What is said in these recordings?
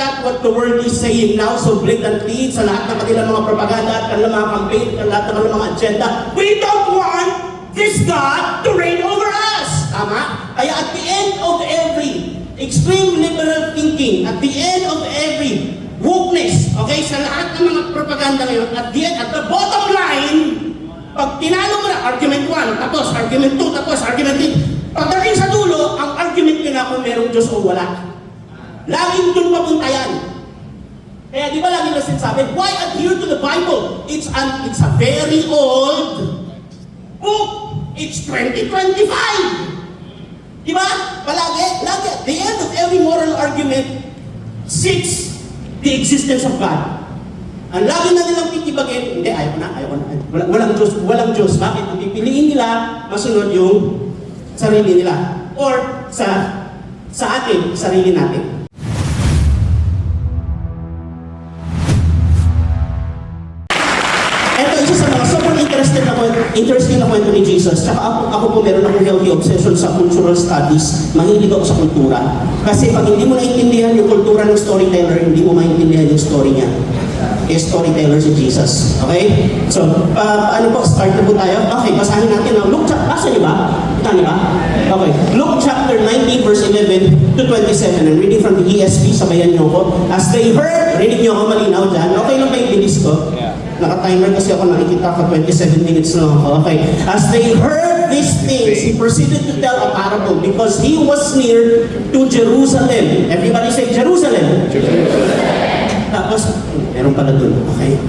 that what the world is saying now so blatantly sa lahat ng kanilang mga propaganda at kanilang mga campaign at lahat ng kanilang mga agenda? We don't want this God to reign over us. Tama? Kaya at the end of every extreme liberal thinking, at the end of every wokeness, okay, sa lahat ng mga propaganda ngayon, at the bottom line, pag tinalo mo na, argument 1, tapos argument 2, tapos argument 3, pagdating sa dulo, ang argument nyo na kung merong Diyos o wala. Laging dun papunta yan. Kaya di ba lagi na sinasabi, why adhere to the Bible? It's a very old book. It's 2025. Di ba? Lagi, at the end of every moral argument sits the existence of God. Ang lagi na nilang titibagin, hindi, ayaw na. Walang Diyos. Bakit? Ang pipiliin nila, masunod yung sarili nila. Or sa atin, sarili natin. Ito, isa sa mga sobrang interesting na kwento ni Jesus. Tsaka ako po meron akong healthy obsession sa cultural studies. Mahilig ako sa kultura. Kasi pag hindi mo naintindihan yung kultura ng storyteller, hindi mo maintindihan yung story niya. Storyteller si Jesus. Okay? So, start na po tayo. Okay, basahin natin ang Luke chapter, basa niyo ba? Kita niyo ba? Okay. Luke chapter 19 verse 11 to 27. I'm reading from the ESV, sabayan niyo ko. As they heard, reading niyo ako malinaw dyan. Okay lang ba yung bilis ko? Naka-timer kasi ako, nakikita ko 27 minutes lang ako. Okay. As they heard these things, he proceeded to tell a parable because he was near to Jerusalem. Everybody say Jerusalem. Tapos, meron pala dun, okay?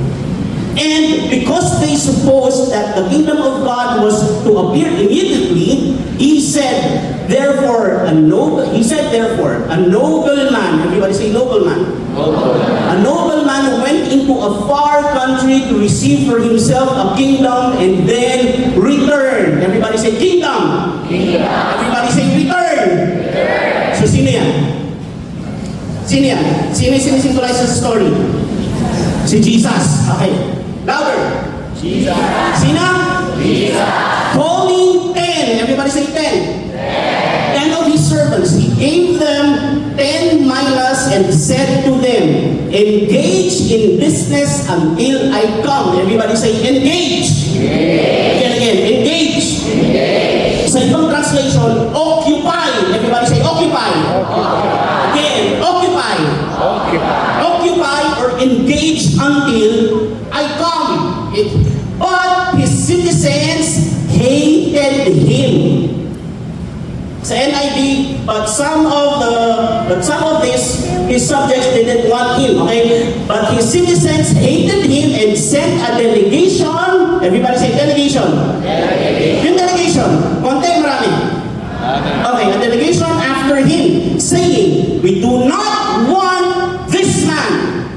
And because they supposed that the kingdom of God was to appear immediately, he said, therefore, a nobleman, everybody say nobleman. A nobleman went into a far country to receive for himself a kingdom and then returned. Everybody say kingdom. Everybody say return. So, sino yan? Sino yan? Sino yung sinisymbolize sa story? Si Jesus. Okay. Louder. Jesus. Sino? Jesus. Calling 10. Everybody say 10. 10 of his servants. He gave them 10 minas and said to them, engage in business until I come. Everybody say engage. Again. Engage. Sa ibang translation, occupy. Everybody say occupy. Again, occupy or engage until I come. But his citizens hated him. Sa NIV, but some of his subjects didn't want him. Okay, but his citizens hated him and sent a delegation. Everybody say delegation. Yung delegation, konti marami. Okay, a delegation after him, saying, we do not want this man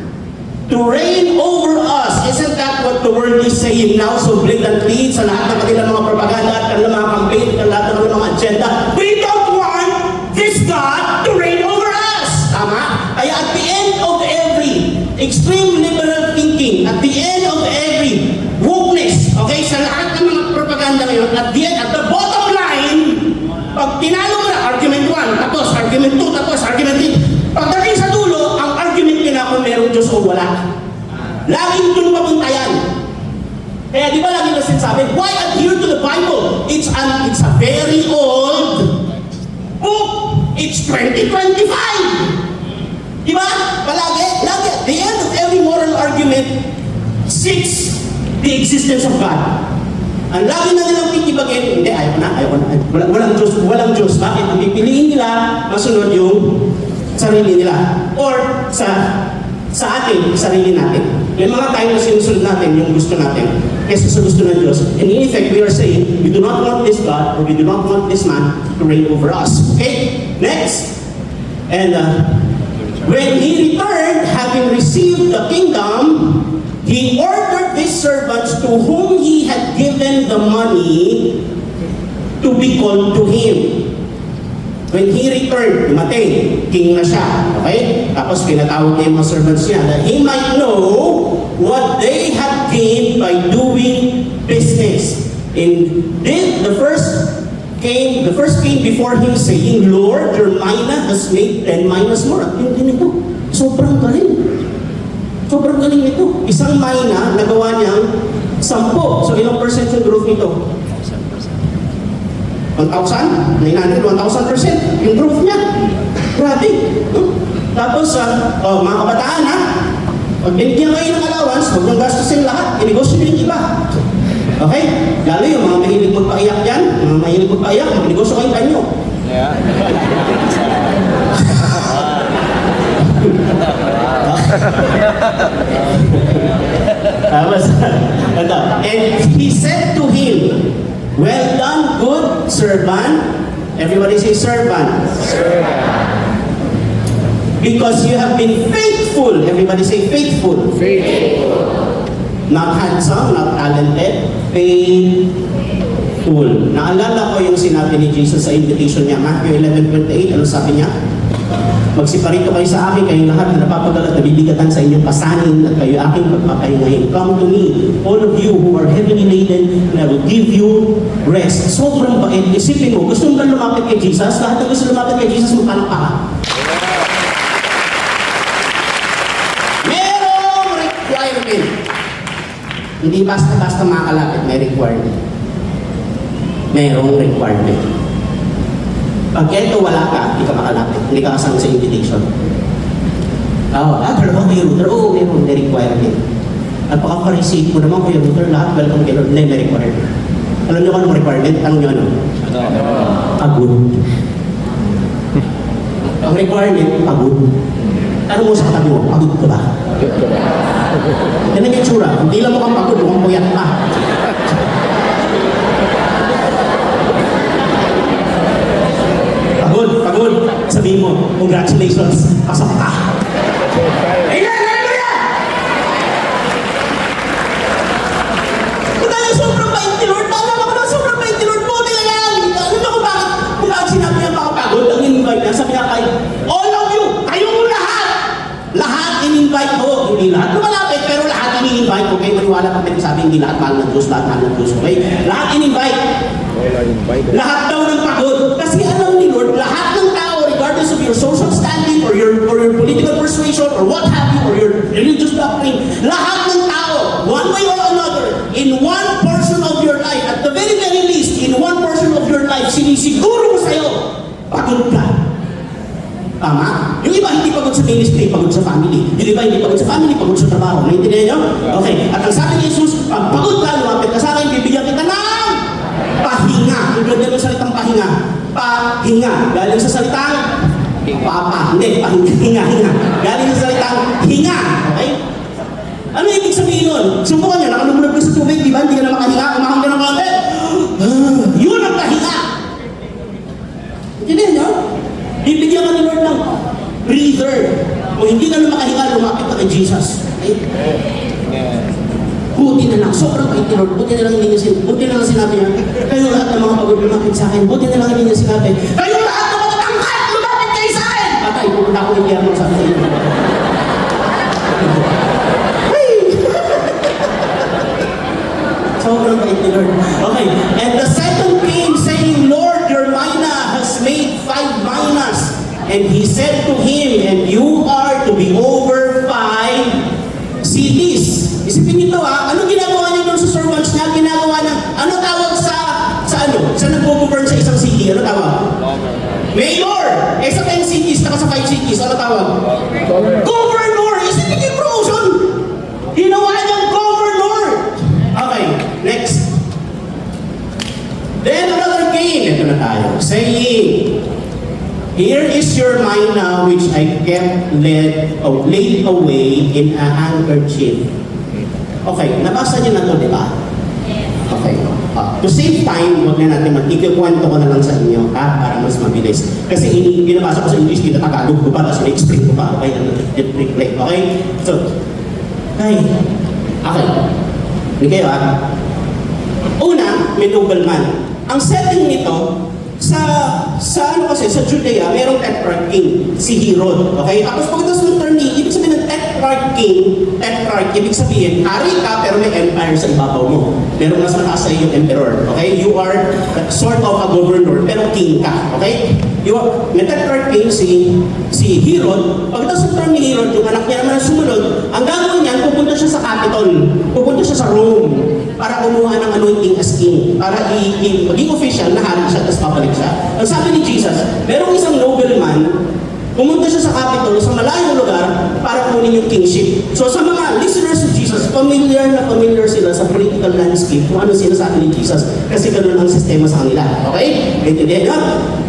to reign over us. Isn't that what the world is saying now so blatantly sa lahat ng kanilang mga propaganda at kanilang mga campaign at lahat ng kanilang mga agenda? We don't want this God to reign over us. Tama? Kaya at the end of every extreme liberal thinking, at the end of every wokeness, okay, sa lahat ng mga propaganda ngayon, at the bottom line, pag tinalo mo na, argument 1, tapos argument 2, tapos argument 3, pagdating sa dulo, ang argument nyo na kung merong Diyos o wala. Laging dun papunta yan. Kaya di ba lagi na sinasabi, why adhere to the Bible? It's a very old book. It's 2025. Di ba? Lagi, at the end of every moral argument sits the existence of God. Ang lagi na nilang titibagin, hindi, ayaw na. Walang Diyos. Bakit? Ang pipiliin nila, masunod yung sarili nila. Or sa atin, sarili natin. Yung mga time na sinusunod natin, yung gusto natin, kaysa sa gusto ng Diyos. And in effect, we are saying, we do not want this God, or we do not want this man to reign over us. Okay? Next. And when he returned, having received the kingdom, he ordered his servants to whom he had given the money to be called to him. When he returned, dumating, king na siya. Okay? Tapos pinatawag niya yung mga servants niya that he might know what they had gained by doing business. And then the first came before him saying, Lord, your mina has made 10 minas more. At yun din ito. Sobrang galing nito. Isang mina, nagawa niyang 10. So, ilang percent yung growth nito? 1,000? 900, 1,000% yung growth niya. Grabe. No? Tapos, mga kabataan ha, pag binigyan kayo ng allowance, huwag nang gastusin lahat, inegosyo nyo yung iba. Okay? Lalo yung mga mahilig magpaiyak dyan, mga mahilig magpaiyak, magnegosyo kayo kanyo. Yeah. Tapos, ito. And he said to him, well done, good servant. Everybody say servant. Because you have been faithful. Everybody say faithful. Not handsome, not talented. Faithful. Naalala ko yung sinabi ni Jesus sa invitation niya, Matthew 11:28. Ano sabi niya? Magsiparito kayo sa akin, kayong lahat na napapagala at nabibigatan sa inyong pasanin at kayo aking pagpapahingahin. Come to me, all of you who are heavily laden, and I will give you rest. Sobrang bait. Isipin mo, gusto mo ba lumapit kay Jesus? Lahat na gusto lumapit kay Jesus, magpalakpakan. Merong requirement. Hindi basta-basta makakalapit, may requirement. Merong requirement. Pag ito wala ka, hindi ka makalapit. Hindi ka kasama sa invitation. Dalawa kayo, Luther. Oo, meron, may requirement. At pagkaka-receive mo naman kayo, Luther, lahat welcome kayo, Lord. May requirement. Alam niyo kung anong requirement? Tanong niyo ano? Pagod. Ang requirement, pagod. Tanong mo sa katabi mo, pagod ka ba? Yan ang itsura. Hindi lang mukhang pagod, mukhang puyat pa. Pagod. Sabihin mo, congratulations, pasok ka. Amen! Hallelujah! Kung sobrang bait ni Lord, naalala ko na sobrang bait ni Lord, buti na lang. Alam mo kung bakit sinabi niya makapagod, ang in-invite niya, sabi niya kay, all of you, kayong lahat in-invite ko. Hindi lahat lumalapit, pero lahat in-invite ko. Kayo maniwala kami sabi, hindi lahat mahal ng Diyos, lahat mahal ng Diyos. Okay? Lahat in-invite. Lahat daw ng pagod. Kasi alam ni Lord, lahat ng tao, regardless of your social standing or your political persuasion or what have you, or your religious doctrine, lahat ng tao, one way or another, in one portion of your life, at the very least, in one portion of your life, sinisiguro mo sa'yo, pagod ka. Tama? Yung iba hindi pagod sa ministry, pagod sa family. Yung iba hindi pagod sa family, pagod sa trabaho. Naintindihan nyo? Okay. At ang sabi ni Jesus, pag pagod ka, lumapit ka sa akin, bibigyan kita ng pahinga. Ang ganda ng salitang pahinga. Pahinga. Galing sa salitang papa. Hindi, pahinga. Galing sa salitang hinga. Okay? Ano ibig sabihin nun? Subukan nyo, nakalumulog ka sa tubig, di ba? Hindi ka na makahinga, umahang ka ng konti. Yun ang pahinga. Hindi nyo? Bibigyan ka ni Lord ng breather. Kung hindi ka na makahinga, lumapit ka kay Jesus. Okay? Buti na lang, sobrang bait ni Lord. Buti na lang sinabi niya, kayo lahat ng mga pagod lumapit sa akin. Buti na lang hindi niya sinabi, kayo lahat ng mga tangkat, lumapit kayo sa akin! Patay, pupunta ako ng Pierno sa akin. Sobrang bait ni Lord. Okay, and the second came saying, Lord, your mina has made 5 minas. And he said to him, and you are to be over 5 cities. Isipin nito ano ginagawa niya doon sa servants niya? Ginagawa niya, ano tawag sa nag-govern sa isang city? Ano tawag? Mayor! Sa 10 cities, sa 5 cities, ano tawag? Governor! Isipin niyo yung promotion! Ginawa niyang governor! Okay, next. Then another king, ito na tayo, saying, here is your mina which I kept laid away in a handkerchief. Okay, nabasa niyo na to, di ba? Okay. To save time, huwag na natin ikikwento ko na lang sa inyo, para mas mabilis. Kasi binabasa ko sa English, Tagalog ko pa, tapos na-explain ko pa. Okay, replay. Okay? So, okay. Hindi kayo Una, may nobleman. Ang setting nito, sa Judea, merong tetrarch king, si Herod. Okay? Tapos pagkatapos ng term ibig sabihin ng tetrarch king, ibig sabihin, hari ka pero may empire sa ibabaw mo. Pero mas mataas sa iyo yung emperor. Okay? You are sort of a governor, pero king ka. Okay? May tetrarch king si Herod. Pagkatapos ng term ni Herod, yung anak niya naman ang sumunod, ang gagawin niya, para kumuha ng anointing as king, para maging official na hari siya, tapos papalik siya. Ang sabi ni Jesus, merong isang nobleman, pumunta siya sa capital, sa malayong lugar, para kunin yung kingship. So sa mga listeners of Jesus, familiar sila sa political landscape kung ano sinasabi ni Jesus, kasi ganun ang sistema sa kanila. Okay? Maintindihan nyo?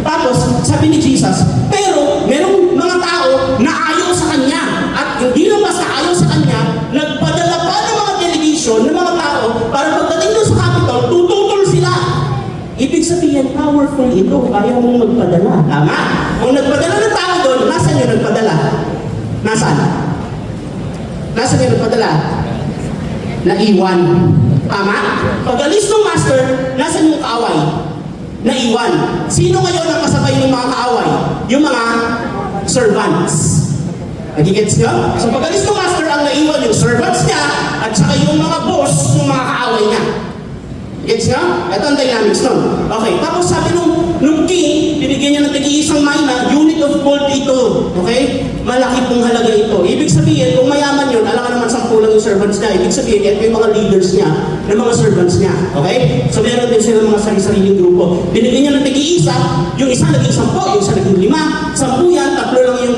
Tapos, sabi ni Jesus, pero merong mga tao na ayaw sa kanya, at hindi lang basta ayaw sa kanya, nagpadala pa ng mga delegation ng mga tao para pagdating doon sa capital, tututol sila. Ibig sabihin, powerful ito, kaya mong magpadala. Tama? Kung nagpadala ng tao doon, nasaan yung nagpadala? Nasaan? Nasaan yung nagpadala? Naiwan. Tama? Pag alis ng master, nasaan yung kaaway? Naiwan. Sino ngayon ang kasabay ng mga kaaway? Yung mga servants. Nagigets nyo? So pag alis ng master, ang naiwan yung servants niya at saka yung mga boss ng mga kaaway niya. Gets nga? Ito ang dynamics nun. Okay, tapos sabi nung king, binigyan niya ng tagi-isang mina, unit of gold ito. Okay? Malaki pong halaga ito. Ibig sabihin, kung mayaman yun, alam ka naman 10 lang yung servants niya. Ibig sabihin, ito yung mga leaders niya, ng mga servants niya. Okay? So meron din sila mga sarili-sariling grupo. Binigyan niya ng tagi-isa, yung isa naging 10, yung isa naging 5. 10 yan, 3 lang yung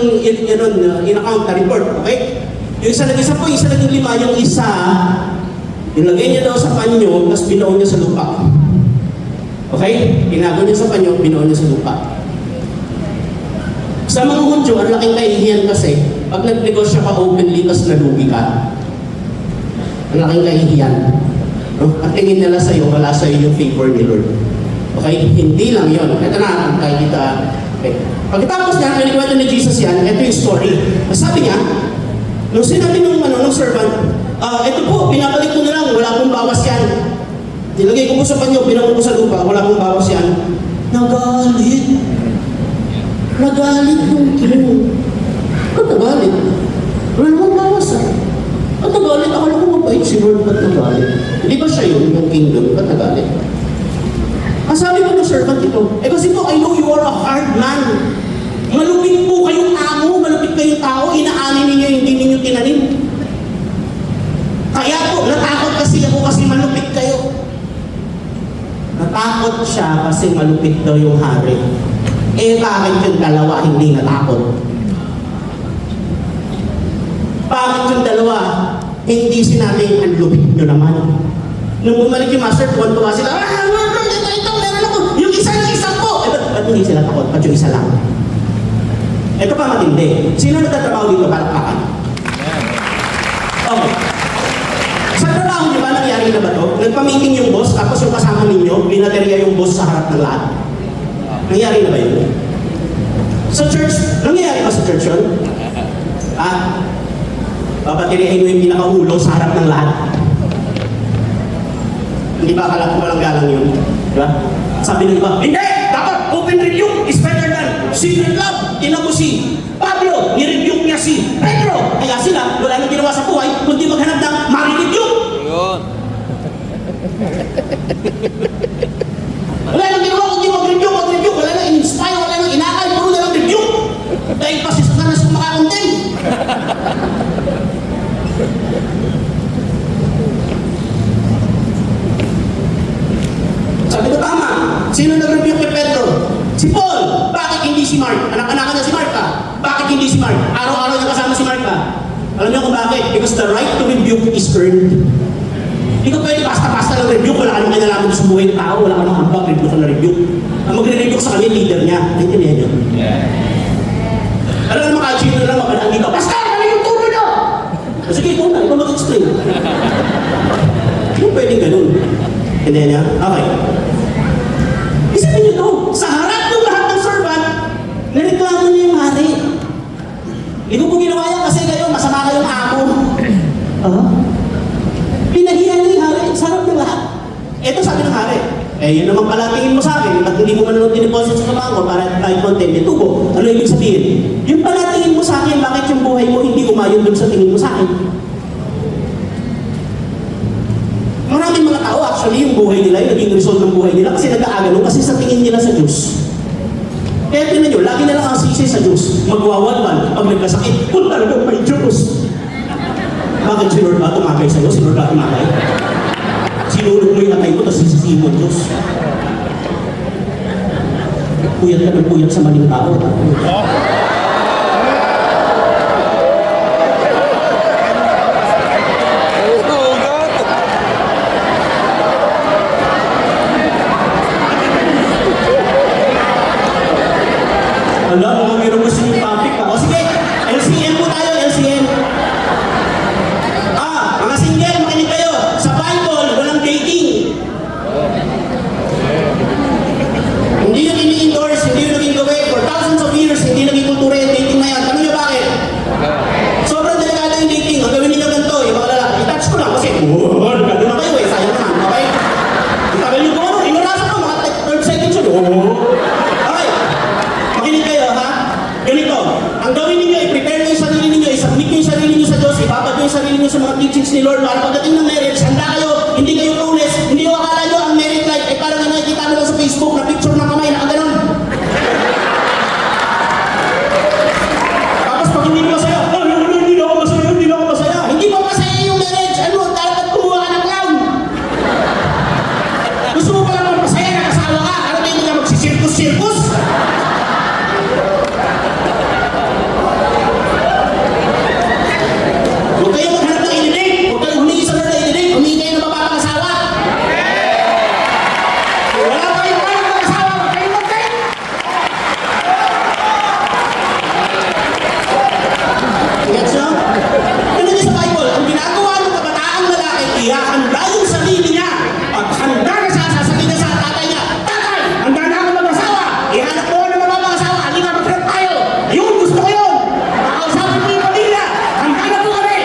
in-account na report. Okay? Yung isa naging 10, yung isa naging 5, yung isa, ilagay niya daw sa panyo, tapos binuo niya sa lupa. Okay? Tinago niya sa panyo, binuo niya sa lupa. Sa mga Hudyo, ang laking kahihiyan kasi, pag nagnegosyo ka openly, tapos nalugi ka, ang laking kahihiyan. No? At tingin nila sa'yo, wala sa'yo yung favor ni Lord. Okay? Hindi lang yun. Ito na, tayo dito. Okay. Pagkatapos niya, nanikwento ni Jesus yan, ito yung story. Sabi niya, nung sinabi nung servant, ito po, pinabalik ko na lang, wala pong bawas yan. Nilagay ko po sa panyo, binangon ko sa lupa, wala pong bawas yan. Nagalit. Nagalit yung king. Ba't nagalit? Wala namang bawas ah. Ba't nagalit? Ako lang kung mabait si Lord, ba't nagalit? Hindi ba siya yun, yung king doon? Ba't nagalit? Ang sabi ko ng servant ito, kasi po, I know you are a hard man. Malupit po kayong amo, malupit kayong tao, inaanin ninyo, hindi ninyo tinanim. Kaya po, natakot kasi ako kasi malupit kayo. Natakot siya kasi malupit daw yung hari. Bakit yung dalawa hindi natakot? Bakit yung dalawa hindi sinabing ang lupit nyo naman? Nung bumalik yung master, tuwan-tuwa sila, ito, meron ako. Yung isa ng isa po. Ba't hindi sila takot? Ba't yung isa lang? Ito pa matindi. Sino nagtatrabaho dito para pakan? Okay. Sa trabaho niyo ba, nangyari na ba ito? Nagpa-meeting yung boss, tapos yung kasama ninyo, binaterya yung boss sa harap ng lahat. Nangyari na ba yun? Sa church, nangyari ba sa church yun? Papateriyahin mo yung pinakaulo sa harap ng lahat. Hindi ba akala ko walang galang yun? Diba? Sabi ng iba, hindi! Dapat open review is better than secret love. Tinan mo si Pablo, ni-review niya si Pedro. Kaya sila, wala nang ginawa sa buhay, kundi maghanap ng ma-review. Yun. Wala nang ginawa kundi mag-review. Wala nang in-inspire, wala nang inakal, puro na lang review. Dahil pa si Satanas kung makakontent. Sabi ko tama. Sino nag-review kay Pedro? Si Paul. Bakit hindi si Mark? Anak-anakan na si Mark ka. Bakit hindi si Mark? Araw-araw niya kasama si Mark ka. Alam niyo kung bakit? Because the right to rebuke is earned. Hindi ka pwede basta-basta lang rebuke. Wala ka nang kinalaman sa buhay ng tao. Wala ka nang ambag. Rebuke ka na rebuke. Ang magre-rebuke sa kanya, leader niya. Naintindihan niyo? Alam naman ka-achieve na lang mapalaan dito. Pastor, ano yung tulo niyo? Sige, ikaw na. Ikaw mag-explain. Hindi pwedeng ganun. Intindihan niya? Okay. Isipin niyo to. Sa harap ng lahat ng servant, nareklamo niya yung hari. Hindi ko po ginawa yan kasi kayo, masama kayong amo. Pinahiyan niya yung hari sa harap ng lahat. Ito sabi ng hari, yun naman pala tingin mo sa akin, ba't hindi mo manunod din-deposit sa kamang ko para kahit content yung tubo? Ano ibig sabihin? Yung pala tingin mo sa akin, bakit yung buhay mo hindi umayon dun sa tingin mo sa akin? Maraming mga tao, actually, yung buhay nila, yung naging result ng buhay nila kasi nag-aagano kasi sa tingin nila sa Diyos. Kaya tingnan nyo, lagi na lang ang sisi sa Diyos. Magwawadwan pag nagkasakit, kung talagang may Diyos. Bakit si Lord ba tumagay sa'yo? Si Lord ba tumagay? Si hinulog mo yung atay mo, tapos sisisihin mo, Diyos. Puyat ka ng puyat sa maling tao. Wala, mukhang meron gusto yung topic pa. O sige, LCM po tayo, LCM. Mga single, makinig kayo. Sa Bible, walang dating. Hindi yun ini-endorse, hindi yun naging gawin. For thousands of years, hindi naging kultura yung dating na yan. Tanong nyo bakit? Sobrang delikado yung dating. Ang gawin ninyo ganito, yung mga lalaki. I-touch ko lang kasi, nagado na kayo eh. Sayang naman, okay? Itagal nyo kung ano, inurasa ko, mga 12 seconds yun. Okay. Makinig kayo, ha? Ganito, ang gawin ninyo, i-prepare nyo yung sarili ninyo, i-submit nyo yung sarili ninyo sa Diyos, ibabad nyo yung sarili ninyo sa mga teachings ni Lord. Para pagdating ng marriage, handa kayo, hindi kayo clueless, hindi nyo akala nyo ang married life ay parang nakikita mo lang sa Facebook na picture ng kamay na ganun. Tapos pag hindi mo masaya, hindi na ako masaya, hindi na ako masaya. Hindi pa masaya yung marriage, ano, dapat kumuha ka ng clown. Gusto mo pala magpasaya, nakasawa ka, ano tayo hindi ka magsisirkus-sirkus? Huwag kayo maghanap ng inilig. Huwag kayo humingi sa Lord na inilig. Humingi kayo ng mapapangasawa. Wala pa kayong pangasawa. Huwag kayo mag-take. Gets nyo? Ano niya sa Bible? Ang ginagawa ng kabataang lalaki, ihahanda yung sarili niya. At handa na siya, sasabihin niya sa tatay niya, "Tatay, handa na ako mag-asawa. Ihanap mo na mapapangasawa. Halika, mag-trip tayo. Ayun, gusto ko yun. Makausapin mo yung pamilya. Handa na po kami.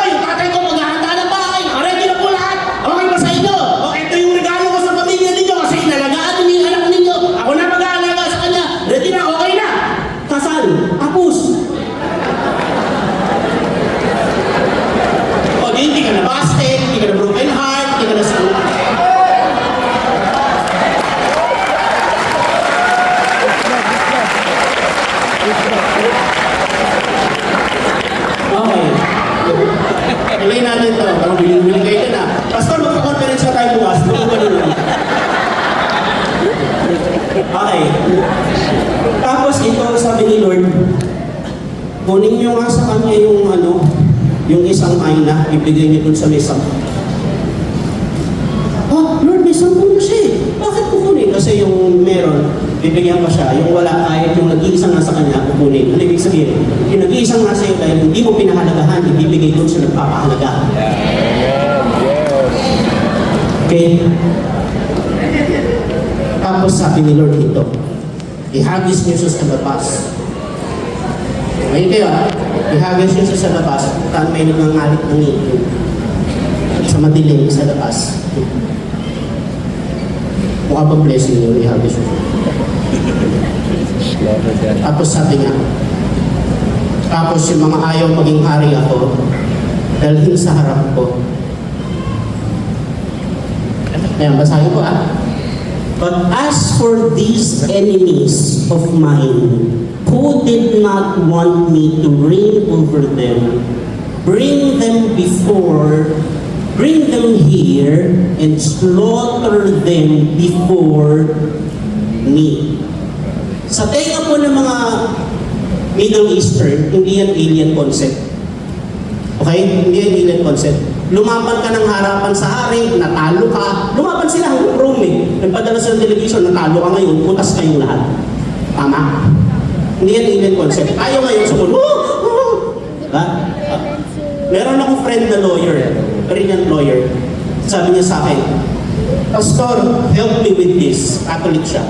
Yung tatay ko maghahanda ng bahay. Ready na po lahat. Okay ba sa inyo? O, ito yung regalo ko sa pamilya ninyo kasi inalagaan ninyo yung anak ninyo. Ako na mag-aalaga sa kanya. Ready na, okay na. Kasal. Tapos. O, di, hindi ka na busted, hindi ka na broken heart, hindi ka na Okay. Tuloy natin ito. Parang biling-biling kayo na. Pastor, magpa-conference na tayo bukas. Okay. Tapos ito, sabi ni Lord, kunin nyo nga sa kanya yung yung isang ayna, ibigay niyo dun sa may sampo. Lord, may sampo na siya eh. Bakit kukunin? Kasi yung meron, bibigyan pa siya. Yung wala, kahit yung nag-iisang nasa kanya, kukunin. Ano ibig sabihin? Yung nag-iisang nasa iyo dahil hindi mo pinahalagahan, ibibigay dun sa nagpapahalaga. Okay? Tapos sabi ni Lord dito, ihagis niyo sa labas. Ngayon kayo ihagis niyo sa labas, taan may nangangalit ng ngipin. Sa madilim sa labas. Mukha ba blessing niyo, ihagis niyo. Tapos sabi niya, tapos yung mga ayaw maging hari ako, dalhin sa harap ko. Ayan, basahin ko But as for these enemies of mine, who did not want me to reign over them, bring them here, and slaughter them before me. Sa tenga po ng mga Middle Eastern, hindi yan alien concept. Okay? Hindi yan alien concept. Lumaban ka ng harapan sa hari, natalo ka. Lumaban sila hanggang Rome eh. Nagpadala sa television, natalo ka ngayon, putas kayong lahat. Tama? Hindi yan alien concept. Ayaw ngayon sumunod. Diba? Meron akong friend na lawyer, brilliant lawyer. Sabi niya sa akin, Pastor, help me with this. Catholic siya.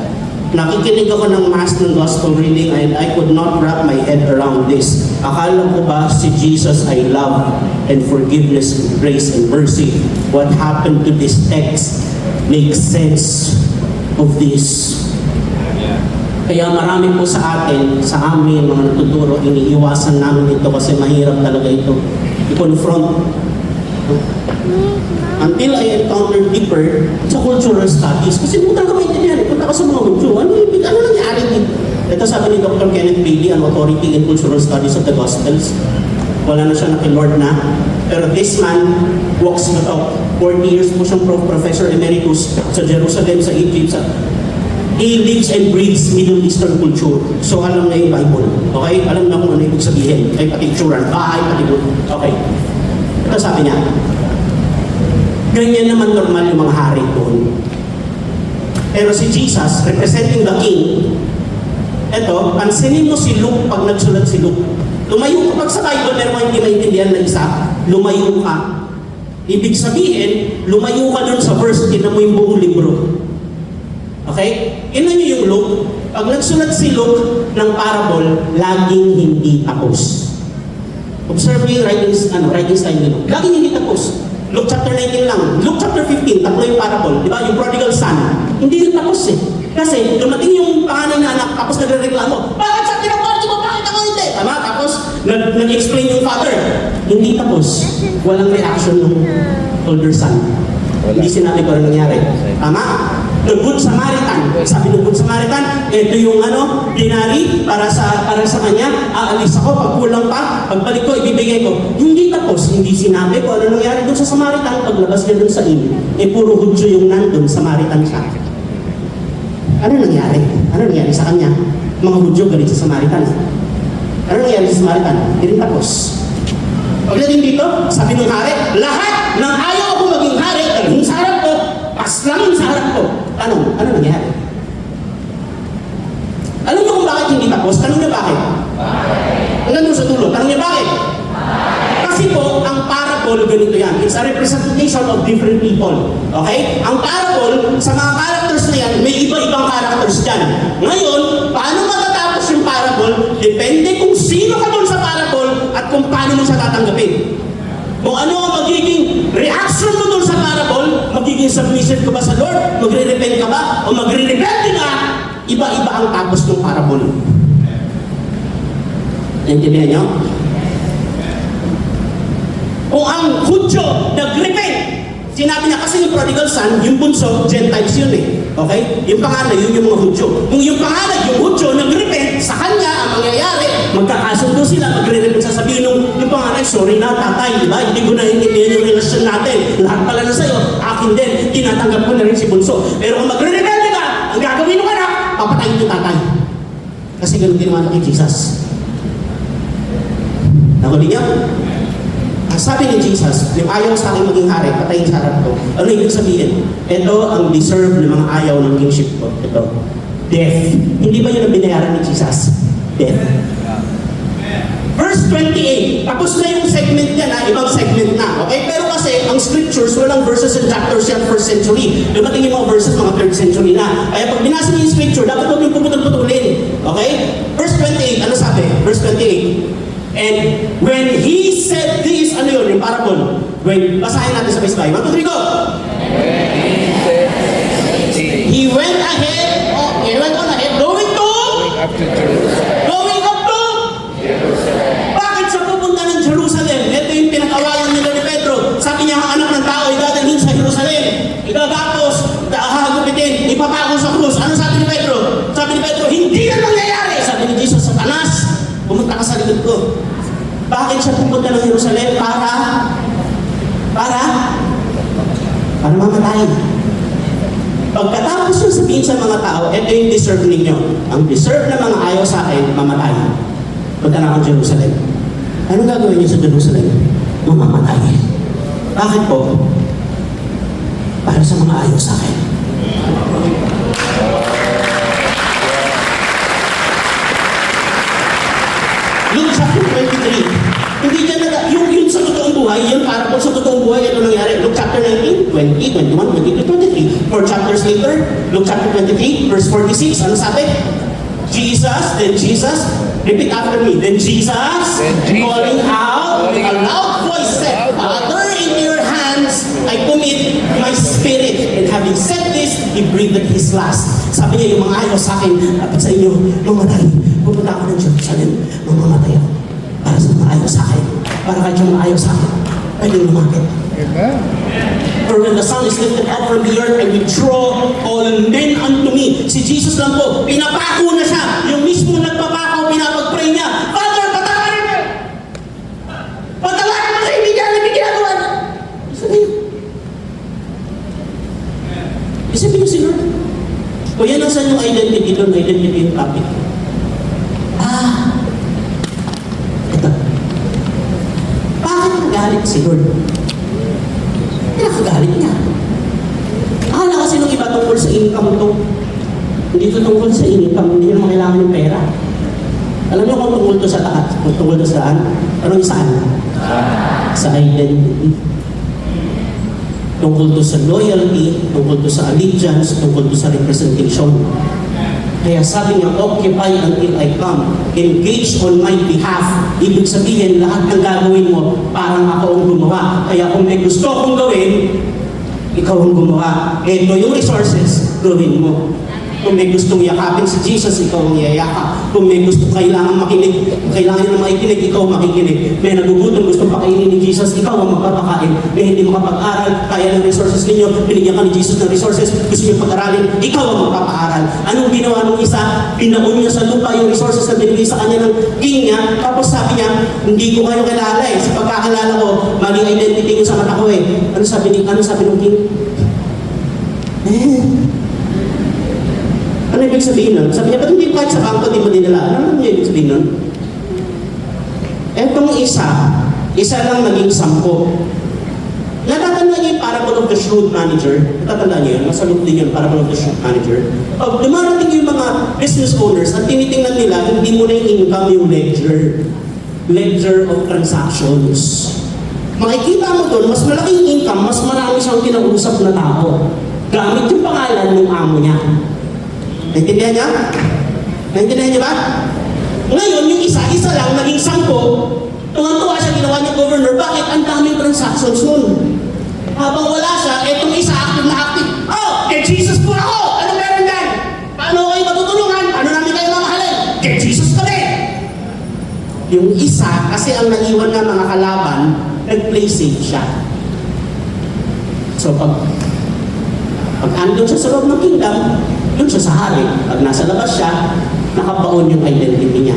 Nakikinig ako ng mass ng gospel reading and I could not wrap my head around this. Akala ko ba si Jesus ay love and forgiveness and grace and mercy? What happened to this text makes sense of this. Kaya marami po sa atin, sa amin, mga natuturo, iniiwasan namin ito kasi mahirap talaga ito i-confront. Until I encountered deeper sa cultural studies. Kasi punta ka maintindihan, punta ka sa mga Hudyo. Ano nangyari dito? Ito sabi ni Dr. Kenneth Bailey, an authority in cultural studies of the Gospels. Wala na siya nakilord na. Pero this man walks the talk. 40 years po siyang professor emeritus sa Jerusalem, sa Egypt. He lives and breathes Middle Eastern culture. So alam na yung Bible. Okay? Alam na kung ano ibig sabihin. Ay pati itsura, bahay, pati good. Okay. Ito sabi niya. Ganyan naman normal yung mga hari doon. Pero si Jesus, representing the King, eto, pansinin mo si Luke pag nagsulat si Luke. Lumayo ka pag sa Bible, pero mo hindi maintindihan na isa, lumayo ka. Ibig sabihin, lumayo ka dun sa verse, tinan mo yung buong libro. Okay? Inan niyo yung Luke. Pag nagsulat si Luke ng parable, laging hindi tapos. Observe yung writing style nito. Laging hindi tapos. Luke chapter 19 lang. Luke chapter 15, tatlo yung parable. Di ba? Yung prodigal son. Hindi rin tapos eh. Kasi dumating yung panganay na anak, tapos nagre-reklamo. Bakit sa pinaparte mo? Bakit ako hindi? Tama? Tapos nag-explain yung father. Hindi tapos. Walang reaction ng older son. Hindi sinabi ko rin nangyari. Tama? The Good Samaritan. Sabi ng Good Samaritan, ito yung dinari para sa kanya. Aalis ako, pag kulang pa, pagbalik ko, ibibigay ko. Hindi tapos, hindi sinabi ko ano nangyari doon sa Samaritan. Paglabas niya doon sa inn, puro Hudyo yung nandun, Samaritan siya. Ano nangyari? Ano nangyari sa kanya? Mga Hudyo galit sa Samaritan. Ano nangyari sa Samaritan? Hindi rin tapos. Pagdating dito, sabi ng hari, lahat ng ayaw ako maging hari, yung sa harap ko, pas lang yung sa harap ko. Ano nangyari? Alam niyo kung bakit hindi tapos? Tanong niyo bakit? Hanggang doon sa dulo. Tanong niyo bakit? Kasi po, ang parable, ganito yan. It's a representation of different people. Okay? Ang parable, sa mga characters na yan, may iba-ibang characters dyan. Ngayon, paano matatapos yung parable? Depende kung sino ka doon sa parable at kung paano mo siya tatanggapin. Kung ano ang magiging reaction mo doon sa parable, magiging submissive ka ba sa Lord? Magre-repent ka ba? O magre-repent ka? Iba-iba ang tapos ng parable. Naintindihan niyo? Kung ang Hudyo nag-repent, sinabi niya kasi yung prodigal son, yung bunso, Gentiles yun eh. Okay? Yung panganay, yun yung mga Hudyo. Kung yung panganay, yung Hudyo, nag-repent, sa kanya, ang mangyayari, magkakasundo sila, magre-repent, sasabihin yung panganay, sorry na, tatay, di ba? Hindi ko naiintindihan yung relasyon natin. Lahat pala na sa'yo, akin din, tinatanggap ko na rin si bunso. Pero kung magre-repent ka, ang gagawin mo ka na, papatayin yung tatay. Kasi ganun ginawa na kay Jesus. Nakuli niya? Ang sabi ni Jesus, yung ayaw sa akin maging hari, patayin sa harap ko. Ano ibig sabihin? Ito ang deserve ng mga ayaw ng kingship ko. Ito, death. Hindi ba yun ang binayaran ni Jesus? Death. Verse 28, tapos na yung segment niya na, ibang segment na. Okay? Pero kasi, ang scriptures, walang verses and chapters yan first century. Dumating yung mga verses, mga third century na. Kaya pag binasa niyo yung scripture, dapat huwag yung puputol-putulin. Okay? Verse 28, ano sabi? Verse 28, and when he said this, ano yun, yung parable? Basahin natin sa Bible. 1, 2, 3, go! He went ahead, going up to Jerusalem. Bakit siya pupunta ng Jerusalem? Ito yung pinag-awayan nila ni Pedro. Sabi niya, ang anak ng tao ay dadalhin sa Jerusalem. Igagapos, hahagupitin, ipapako sa krus. Ano sabi ni Pedro? Sabi ni Pedro, hindi yan nangyayari. Sabi ni Jesus, Satanas, pumunta ka sa likod ko. Bakit siya pupunta ng Jerusalem? Para mamatay. Pagkatapos yung sabihin sa mga tao, ito yung deserve ninyo. Ang deserve na mga ayaw sa akin, mamatay. Punta na akong Jerusalem. Anong gagawin niyo sa Jerusalem? Mamamatay. Bakit po? Para sa mga ayaw sa akin. Luke chapter 23. Hindi dyan yung sa totoong buhay, yung parable sa totoong buhay, ito nangyari. Luke chapter 19, 20, 21, 22, 23. 4 chapters later, Luke chapter 23, verse 46. Ano sabi? Then Jesus, repeat after me. Then Jesus, calling out with a loud voice said, Father, in your hands I commit my spirit. And having said this, he breathed his last. Sabi niya, yung mga ayaw sa akin, dapat sa inyo, mamatay. Pupunta ako ng Jerusalem, mamamatay ako. Para sa mga ayaw sa akin. Para kahit yung mga ayaw sa akin, pwedeng lumapit. Amen. For when the Son is lifted up from the earth, I will draw all men unto me. Si Jesus lang po, pinapako na siya. Yung mismo nagpapako, pinapag-pray niya, Father, patawarin mo! saan yung identity doon? Identity yung topic. Ito. Bakit nagalit si Lord? Nakagalit niya. Akala kasi nung iba tungkol sa income to. Hindi ito tungkol sa income, hindi naman kailangan ng pera. Alam niyo kung tungkol to sa taas, kung tungkol to saan? Anong saan? Sa identity. Tungkol to sa loyalty, tungkol to sa allegiance, tungkol to sa representation. Kaya sabi niya, occupy until I come. Engage on my behalf. Ibig sabihin, lahat ng gagawin mo, parang ako ang gumawa. Kaya kung may gusto akong gawin, ikaw ang gumawa. Ito yung resources, gawin mo. Kung may gustong yakapin si Jesus, ikaw ang yayakap. Kung may gusto kailangan makinig, kailangan nyo makikinig, ikaw makikinig. May nagugutom, gusto pakainin ni Jesus, ikaw ang magpapakain. May hindi makapag-aral, kaya ng resources ninyo, binigyan ka ni Jesus ng resources, gusto nyo pag-aralin, ikaw ang magpapaaral. Anong ginawa nung isa? Pinaon niya sa lupa yung resources na binigay sa kanya ng king niya, tapos sabi niya, hindi ko kayo kilala eh. Sa pagkakalala ko, mali identity niyo sa mata ko eh. Ano sabi ng king? Ano ibig sabihin nun? Sabi niya, ba't hindi kahit sa bangko, di mo dinala? Ano ibig sabihin nun? Etong isa lang naging 10. Natatandaan niyo yung parable of the shrewd manager? Natatandaan niyo yun? Masagot din yun, parable of the shrewd manager. Pag dumarating yung mga business owners at tinitingnan nila, hindi mo na yung income, yung ledger of transactions. Makikita mo doon, mas malaking income, mas marami siyang kinausap na tao. Gamit yung pangalan ng amo niya. Naintindihan niya? Naintindihan niya ba? Ngayon, yung isa lang, naging 10. Tuwang-tuwa siya, ginawa niya governor. Bakit? Ang daming transactions nun. Habang wala siya, etong isa active na active. Oh, kay Jesus po ako! Ano meron dyan? Paano kayo matutulungan? Ano namin kayo mamahalin? Kay Jesus kami! Yung isa, kasi ang naiwan na mga kalaban, nag-play safe siya. So, pag andun siya sa loob ng kingdom, doon siya sa hari. Pag nasa labas siya, nakabaon yung identity niya.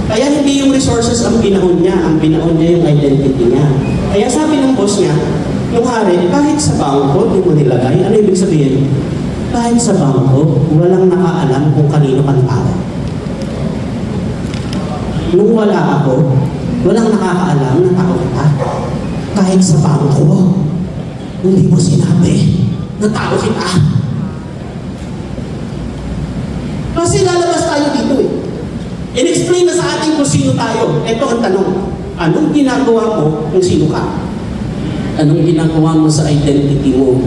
Kaya hindi yung resources ang binaon niya yung identity niya. Kaya sabi ng boss niya, yung hari, kahit sa bangko, di mo nilagay, ano ibig sabihin? Kahit sa bangko, walang nakaalam kung kanino kang tao. Nung wala ako, walang nakakaalam na tao kita. Kahit sa bangko, hindi mo sinabi na tao kita. Kasi lalabas tayo dito eh. In-explain na sa atin kung sino tayo. Ito ang tanong. Anong ginagawa mo kung sino ka? Anong ginagawa mo sa identity mo?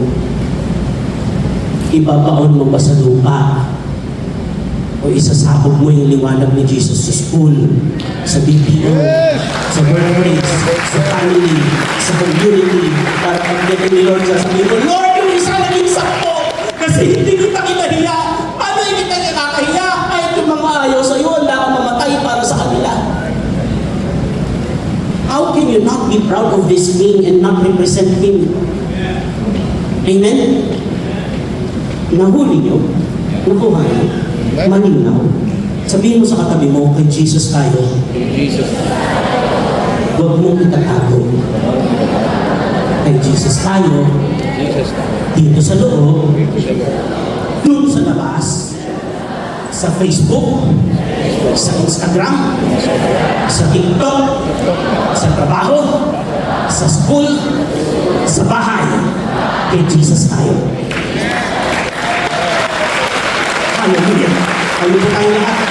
Ibabaon mo ba sa lupa? O isasabog mo yung liwanag ni Jesus sa school, sa BPO, sa workplace, sa family, sa community, para pagdating ni Lord sasabihin mo, Lord, yung isa naging 10 kasi hindi kita kinahiya. Paano hindi ka nakakahiya? Kahit yung mga ayaw sa'yo, handa ka mamatay para sa kanila. How can you not be proud of this king and not represent him? Amen? Nahuli niyo, nakuha niyo, malinaw. Sabihin mo sa katabi mo, kay Jesus tayo. Huwag mong itatago. Kay Jesus tayo. Dito sa loob, dun sa labas, sa Facebook, sa Instagram, sa TikTok, sa trabaho, sa school, sa bahay. Kay Jesus tayo. Hallelujah. Hallelujah tayo lahat.